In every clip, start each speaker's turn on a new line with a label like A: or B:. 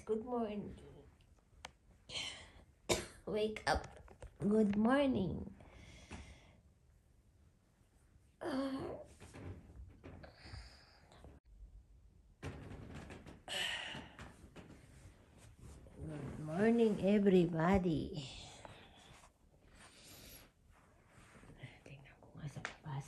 A: Good morning. Wake up. Good morning. Good morning, everybody. Tingnan ko nga sa labas.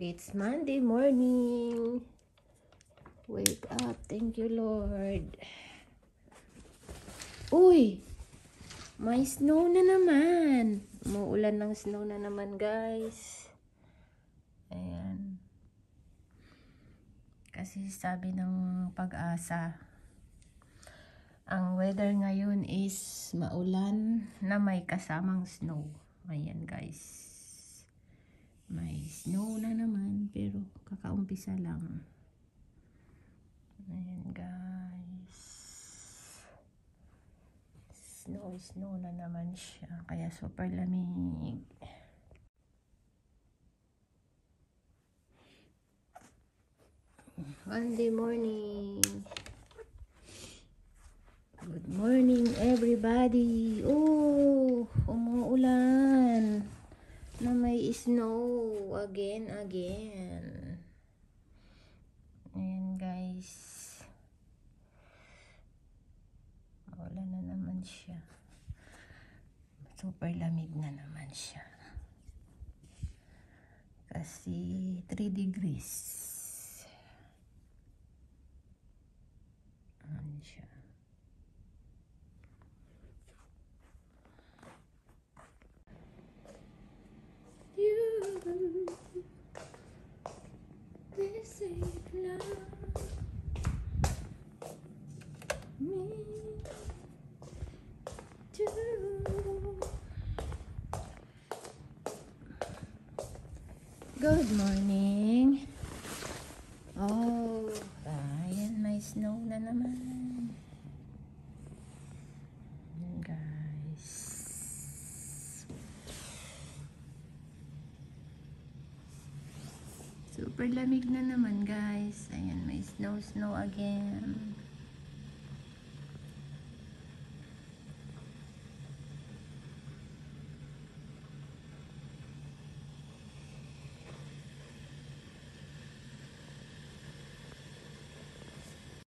A: It's Monday morning. Wake up. Thank you, Lord. Uy! May snow na naman. Umuulan ng snow na naman, guys. Ayan. Kasi sabi ng Pag-asa, ang weather ngayon is maulan na may kasamang snow. Ayan, guys. May snow na naman, pero kakaumpisa lang. Ayan, guys. Snow na naman siya. Kaya super lamig. Monday morning. Good morning, everybody. Oh, umuulan na may snow again. Ayan, guys. Wala na naman siya. Super lamig na naman siya. Kasi 3 degrees. Ayan siya. This is love. Me too. Good morning. Oh, ayan, may snow na naman. Ayan, guys. Super lamig na naman, guys. Ayan, may snow again.